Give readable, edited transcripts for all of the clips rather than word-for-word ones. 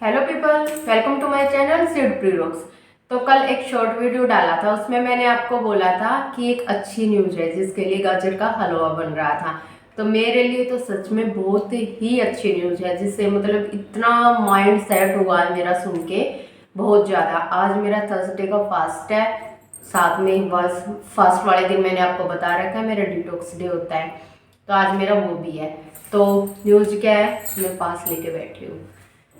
Hello people, welcome to my channel सीड प्रीरॉक्स। तो कल एक शॉर्ट वीडियो डाला था, उसमें मैंने आपको बोला था कि एक अच्छी न्यूज़ है जिसके लिए गाजर का हलवा बन रहा था। तो मेरे लिए तो सच में बहुत ही अच्छी न्यूज़ है, जिससे मतलब इतना माइंड सेट हुआ है मेरा सुन के, बहुत ज़्यादा। आज मेरा थर्सडे का फास्ट है, साथ में बस फास्ट वाले दिन मैंने आपको बता रखा है मेरा डिटॉक्स डे होता है, तो आज मेरा वो भी है। तो न्यूज़ क्या है, मैं पास लेके बैठी हूँ।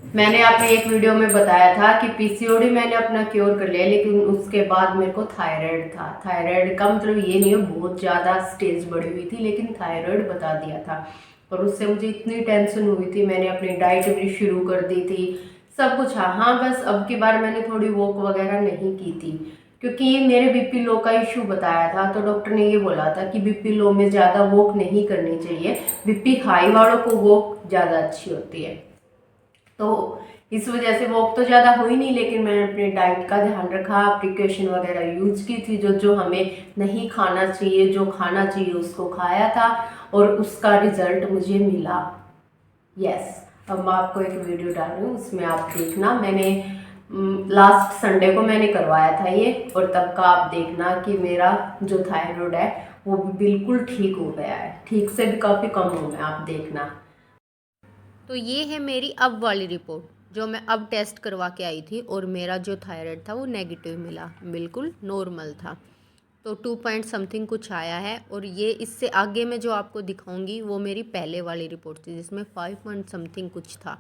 मैंने आपने एक वीडियो में बताया था कि पीसीओडी मैंने अपना क्योर कर लिया, लेकिन उसके बाद मेरे को थायराइड था। थायराइड का मतलब ये नहीं है बहुत ज़्यादा स्टेज बढ़ी हुई थी, लेकिन थायराइड बता दिया था। और उससे मुझे इतनी टेंशन हुई थी, मैंने अपनी डाइट भी शुरू कर दी थी, सब कुछ। हाँ, बस अब की बार मैंने थोड़ी वॉक वगैरह नहीं की थी, क्योंकि ये मेरे बीपी लो का इशू बताया था। तो डॉक्टर ने ये बोला था कि बीपी लो में ज़्यादा वॉक नहीं करनी चाहिए, बीपी हाई वालों को वॉक ज़्यादा अच्छी होती है। तो इस वजह से वॉक तो ज़्यादा हुई नहीं, लेकिन मैंने अपनी डाइट का ध्यान रखा, प्रिकॉशन वगैरह यूज की थी। जो जो हमें नहीं खाना चाहिए, जो खाना चाहिए उसको खाया था, और उसका रिजल्ट मुझे मिला। यस, अब मैं आपको एक वीडियो डाल रही हूँ, उसमें आप देखना। मैंने लास्ट संडे को मैंने करवाया था ये, और तब का आप देखना कि मेरा जो थायराइड है वो भी बिल्कुल ठीक हो गया है, ठीक से भी काफ़ी कम हो गया, आप देखना। तो ये है मेरी अब वाली रिपोर्ट जो मैं अब टेस्ट करवा के आई थी, और मेरा जो थायराइड था वो नेगेटिव मिला, बिल्कुल नॉर्मल था। तो 2 पॉइंट समथिंग कुछ आया है। और ये इससे आगे मैं जो आपको दिखाऊंगी वो मेरी पहले वाली रिपोर्ट थी, जिसमें 5 पॉइंट समथिंग कुछ था।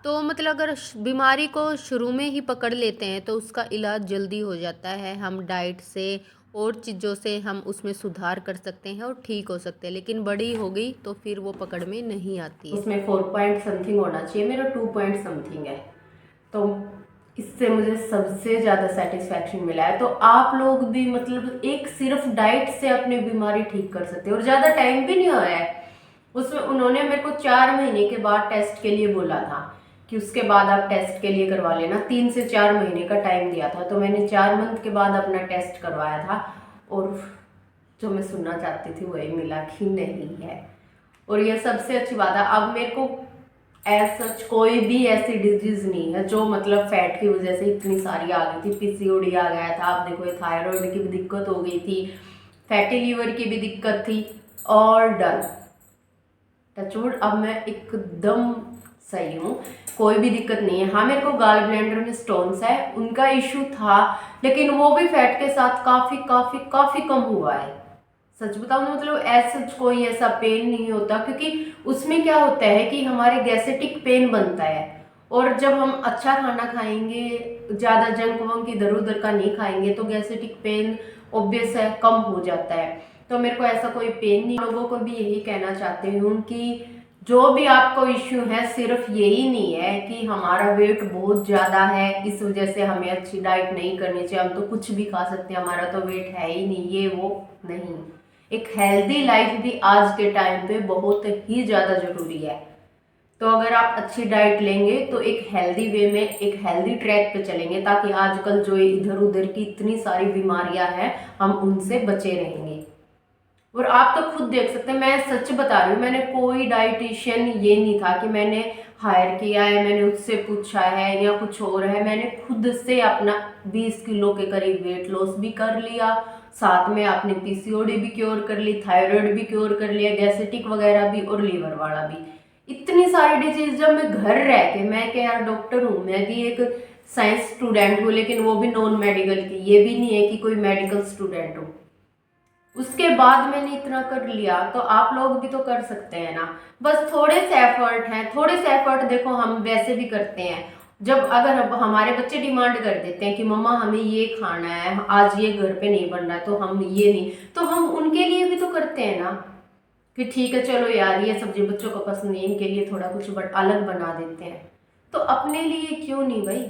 तो मतलब अगर बीमारी को शुरू में ही पकड़ लेते हैं तो उसका इलाज जल्दी हो जाता है। हम डाइट से और चीज़ों से हम उसमें सुधार कर सकते हैं और ठीक हो सकते हैं, लेकिन बड़ी हो गई तो फिर वो पकड़ में नहीं आती है। उसमें 4 पॉइंट समथिंग होना चाहिए, मेरा 2 पॉइंट समथिंग है। तो इससे मुझे सबसे ज़्यादा सेटिस्फैक्शन मिला है। तो आप लोग भी मतलब एक सिर्फ डाइट से अपनी बीमारी ठीक कर सकते हैं, और ज़्यादा टाइम भी नहीं हुआ है। उसमें उन्होंने मेरे को 4 महीने के बाद टेस्ट के लिए बोला था कि उसके बाद आप टेस्ट के लिए करवा लेना, 3 से 4 महीने का टाइम दिया था। तो मैंने 4 मंथ के बाद अपना टेस्ट करवाया था, और जो मैं सुनना चाहती थी वही मिला कि नहीं है। और ये सबसे अच्छी बात है, अब मेरे को एज सच कोई भी ऐसी डिजीज नहीं है जो मतलब फैट की वजह से इतनी सारी आ गई थी। पीसीओडी आ गया था, आप देखो थायराइड की भी दिक्कत हो गई थी, फैटी लीवर की भी दिक्कत थी, और डन टचवुड अब मैं एकदम सही हूँ, कोई भी दिक्कत नहीं है। हाँ, मेरे को गाल ब्लैंडर में स्टोन्स है, उनका इशू था, लेकिन वो भी फैट के साथ काफ़ी काफ़ी काफ़ी कम हुआ है। सच बताऊँ ना, मतलब सच कोई ऐसा पेन नहीं होता, क्योंकि उसमें क्या होता है कि हमारे गैसेटिक पेन बनता है, और जब हम अच्छा खाना खाएंगे, ज़्यादा जंक वंक इधर उधर का नहीं खाएंगे, तो गैसेटिक पेन ऑब्वियस है कम हो जाता है। तो मेरे को ऐसा कोई पेन नहीं। लोगों को भी यही कहना चाहती हूँ कि जो भी आपको इश्यू है, सिर्फ यही नहीं है कि हमारा वेट बहुत ज़्यादा है इस वजह से हमें अच्छी डाइट नहीं करनी चाहिए, हम तो कुछ भी खा सकते हैं, हमारा तो वेट है ही नहीं, ये वो नहीं। एक हेल्दी लाइफ भी आज के टाइम पे बहुत ही ज़्यादा ज़रूरी है। तो अगर आप अच्छी डाइट लेंगे तो एक हेल्दी वे में, एक हेल्दी ट्रैक पे चलेंगे, ताकि आजकल जो इधर उधर की इतनी सारी बीमारियां हैं हम उनसे बचे रहेंगे। और आप तो खुद देख सकते हैं, मैं सच बता रही हूँ, मैंने कोई डाइटिशियन ये नहीं था कि मैंने हायर किया है, मैंने उससे पूछा है या कुछ और है। मैंने खुद से अपना 20 किलो के करीब वेट लॉस भी कर लिया, साथ में आपने पीसीओडी भी क्योर कर ली, थायराइड भी क्योर कर लिया, गैस्ट्रिक वगैरह भी, और लीवर वाला भी। इतनी सारी डिजीज जब मैं घर रह के, मैं क्या यार डॉक्टर हूँ, मैं भी एक साइंस स्टूडेंट हूँ, लेकिन वो भी नॉन मेडिकल की, ये भी नहीं है कि कोई मेडिकल स्टूडेंट हूँ, उसके बाद मैंने इतना कर लिया, तो आप लोग भी तो कर सकते हैं ना। बस थोड़े से एफर्ट हैं, थोड़े से एफर्ट देखो हम वैसे भी करते हैं। जब अगर हमारे बच्चे डिमांड कर देते हैं कि मम्मा हमें ये खाना है, आज ये घर पे नहीं बन रहा है, तो हम ये नहीं, तो हम उनके लिए भी तो करते हैं ना, कि ठीक है चलो यार ये सब्जी बच्चों को पसंद नहीं, इनके लिए थोड़ा कुछ अलग बना देते हैं। तो अपने लिए क्यों नहीं भाई,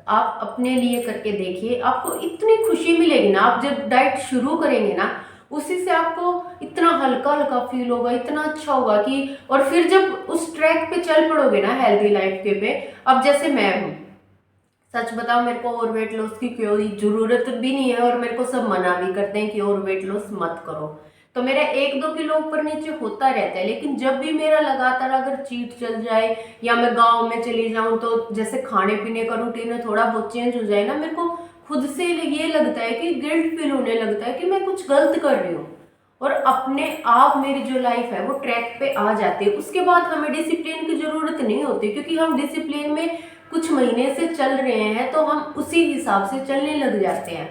आप अपने लिए करके देखिए, आपको इतनी खुशी मिलेगी ना। आप जब डाइट शुरू करेंगे ना, उसी से आपको इतना हल्का हल्का फील होगा, इतना अच्छा होगा कि, और फिर जब उस ट्रैक पे चल पड़ोगे ना हेल्दी लाइफ के पे, अब जैसे मैं हूँ, सच बताओ मेरे को और वेट लॉस की कोई जरूरत भी नहीं है, और मेरे को सब मना भी करते हैं कि और वेट लॉस मत करो, तो मेरा 1-2 किलो ऊपर नीचे होता रहता है। लेकिन जब भी मेरा लगातार अगर चीट चल जाए या मैं गाँव में चली जाऊँ, तो जैसे खाने पीने का रूटीन थोड़ा बहुत चेंज हो जाए ना, मेरे को खुद से ये लगता है कि गिल्ट फील होने लगता है कि मैं कुछ गलत कर रही हूँ, और अपने आप मेरी जो लाइफ है वो ट्रैक पे आ जाती है। उसके बाद हमें डिसिप्लिन की जरूरत नहीं होती, क्योंकि हम डिसिप्लिन में कुछ महीने से चल रहे हैं तो हम उसी हिसाब से चलने लग जाते हैं।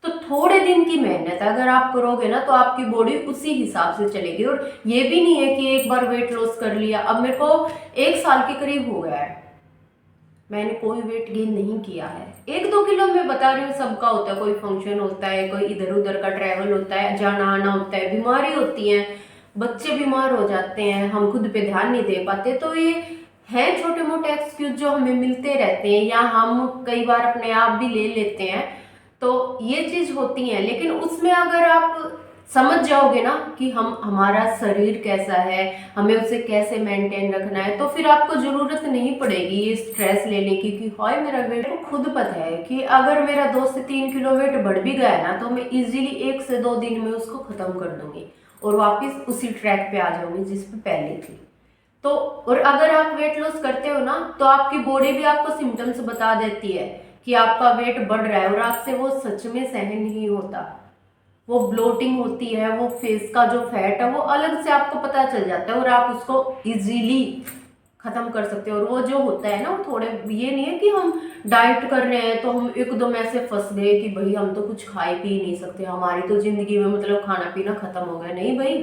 तो थोड़े दिन की मेहनत अगर आप करोगे ना, तो आपकी बॉडी उसी हिसाब से चलेगी। और ये भी नहीं है कि एक बार वेट लॉस कर लिया, अब मेरे को 1 साल के करीब हो गया है, मैंने कोई वेट गेन नहीं किया है। 1-2 किलो मैं बता रही हूँ, सबका होता है, कोई फंक्शन होता है, कोई इधर उधर का ट्रैवल होता है, जाना आना होता है, बीमारी होती है, बच्चे बीमार हो जाते हैं, हम खुद पे ध्यान नहीं दे पाते। तो ये है छोटे मोटे एक्सक्यूज जो हमें मिलते रहते हैं, या हम कई बार अपने आप भी ले लेते हैं। तो ये चीज होती है, लेकिन उसमें अगर आप समझ जाओगे ना कि हमारा शरीर कैसा है, हमें उसे कैसे मेंटेन रखना है, तो फिर आपको जरूरत नहीं पड़ेगी ये स्ट्रेस लेने की कि हाय मेरा वेट। को खुद पता है कि अगर मेरा 2 से 3 किलो वेट बढ़ भी गया ना, तो मैं इजीली 1 से 2 दिन में उसको खत्म कर दूंगी और वापस उसी ट्रैक पे आ जाऊंगी जिस पे पहले थी। तो और अगर आप वेट लॉस करते हो ना, तो आपकी बॉडी भी आपको सिम्टम्स बता देती है कि आपका वेट बढ़ रहा है, और आपसे वो सच में सहन नहीं होता। वो ब्लोटिंग होती है, वो फेस का जो फैट है वो अलग से आपको पता चल जाता है, और आप उसको इजीली खत्म कर सकते हो। और वो जो होता है ना, वो थोड़े, ये नहीं है कि हम डाइट कर रहे हैं तो हम एकदम ऐसे फंस गए कि भाई हम तो कुछ खा ही पी नहीं सकते, हमारी तो जिंदगी में मतलब खाना पीना खत्म हो गया। नहीं भाई,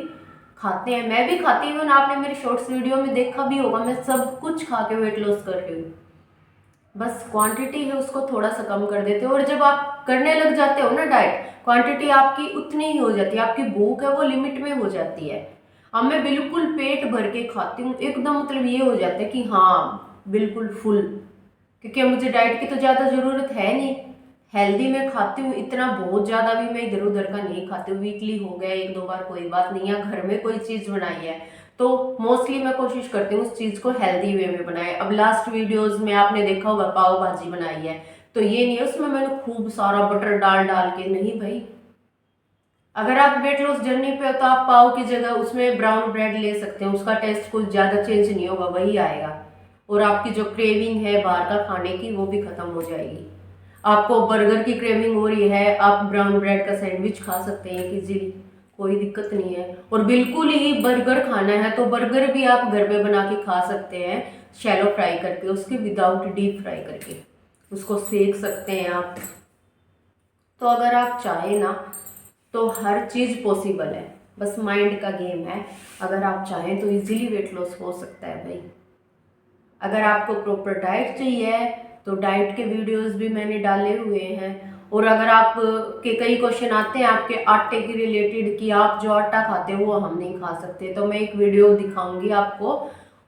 खाते हैं, मैं भी खाती हूँ, आपने मेरे शॉर्ट्स वीडियो में देखा भी होगा, मैं सब कुछ खा के वेट लॉस कर रही हूँ। बस क्वांटिटी है उसको थोड़ा सा कम कर देते हो, और जब आप करने लग जाते हो ना डाइट, क्वांटिटी आपकी उतनी ही हो जाती है, आपकी भूख है वो लिमिट में हो जाती है। अब मैं बिल्कुल पेट भर के खाती हूँ, एकदम मतलब ये हो जाता है कि हाँ बिल्कुल फुल, क्योंकि मुझे डाइट की तो ज़्यादा ज़रूरत है नहीं, हेल्दी मैं खाती हूँ, इतना बहुत ज़्यादा भी मैं इधर उधर का नहीं खाती हूँ। वीकली हो गया 1-2 बार कोई बात नहीं, या घर में कोई चीज़ बनाई है तो मोस्टली मैं कोशिश करती हूँ उस चीज़ को हेल्दी वे में बनाए। अब लास्ट वीडियोस में आपने देखा होगा पाव भाजी बनाई है, तो ये नहीं है उसमें मैंने खूब सारा बटर डाल डाल के, नहीं भाई। अगर आप वेट लॉस जर्नी पे हो तो आप पाव की जगह उसमें ब्राउन ब्रेड ले सकते हैं, उसका टेस्ट कुछ ज़्यादा चेंज नहीं होगा, वही आएगा। और आपकी जो क्रेविंग है बाहर का खाने की वो भी खत्म हो जाएगी। आपको बर्गर की क्रेविंग हो रही है, आप ब्राउन ब्रेड का सैंडविच खा सकते हैं इजीली, कोई दिक्कत नहीं है। और बिल्कुल ही बर्गर खाना है तो बर्गर भी आप घर पे बना के खा सकते हैं, शैलो फ्राई करके, उसके विदाउट डीप फ्राई करके उसको सेक सकते हैं आप। तो अगर आप चाहें ना तो हर चीज़ पॉसिबल है, बस माइंड का गेम है। अगर आप चाहें तो इजीली वेट लॉस हो सकता है भाई। अगर आपको प्रॉपर डाइट चाहिए तो डाइट के वीडियोस भी मैंने डाले हुए हैं। और अगर आप के कई क्वेश्चन आते हैं आपके आटे के रिलेटेड कि आप जो आटा खाते हो वो हम नहीं खा सकते, तो मैं एक वीडियो दिखाऊंगी आपको।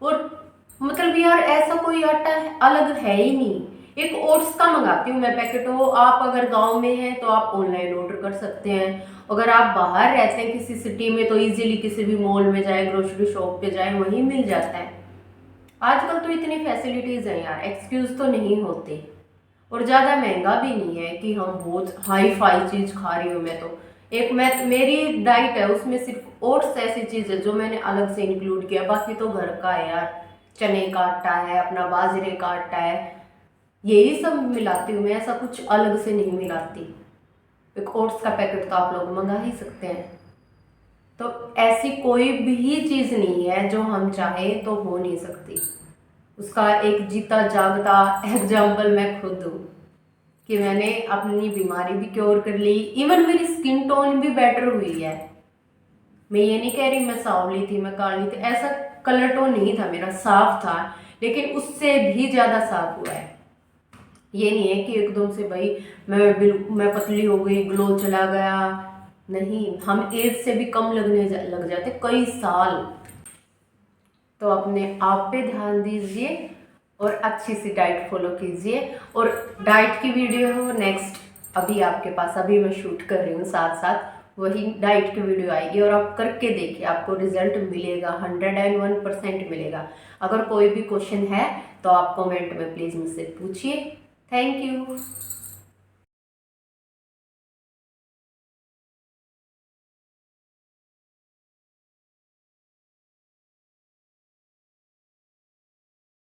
और मतलब यार ऐसा कोई आटा अलग है ही नहीं। एक ओट्स का मंगाती हूँ मैं पैकेट, वो आप अगर गांव में हैं तो आप ऑनलाइन ऑर्डर कर सकते हैं। अगर आप बाहर रहते हैं किसी सिटी में तो इजीली किसी भी मॉल में जाए, ग्रोसरी शॉप पे जाए, वहीं मिल जाता है। आजकल तो इतनी फैसिलिटीज हैं यार, एक्सक्यूज तो नहीं होते। और ज़्यादा महंगा भी नहीं है कि हम बहुत हाई फाई चीज़ खा रही हूँ। मैं तो एक मैं मेरी डाइट है उसमें सिर्फ ओट्स ऐसी चीज़ है जो मैंने अलग से इंक्लूड किया, बाकी तो घर का है यार। चने का आटा है, अपना बाजरे का आटा है, यही सब मिलाती हूँ मैं, ऐसा कुछ अलग से नहीं मिलाती। एक ओट्स का पैकेट तो आप लोग मंगा ही सकते हैं। तो ऐसी कोई भी चीज़ नहीं है जो हम चाहें तो हो नहीं सकती। उसका एक जीता जागता एग्जाम्पल मैं खुद हूँ कि मैंने अपनी बीमारी भी क्योर कर ली, इवन मेरी स्किन टोन भी बेटर हुई है। मैं ये नहीं कह रही मैं सांवली थी, मैं काली थी, ऐसा कलर टोन नहीं था मेरा, साफ था, लेकिन उससे भी ज़्यादा साफ हुआ है। ये नहीं है कि एकदम से भाई मैं पतली हो गई, ग्लो चला गया, नहीं। हम एज से भी कम लग जाते कई साल। तो अपने आप पे ध्यान दीजिए और अच्छी सी डाइट फॉलो कीजिए। और डाइट की वीडियो हो नेक्स्ट अभी आपके पास, अभी मैं शूट कर रही हूँ, साथ साथ वही डाइट की वीडियो आएगी और आप करके देखिए, आपको रिजल्ट मिलेगा, 101% मिलेगा। अगर कोई भी क्वेश्चन है तो आप कमेंट में प्लीज़ मुझसे पूछिए। Thank you.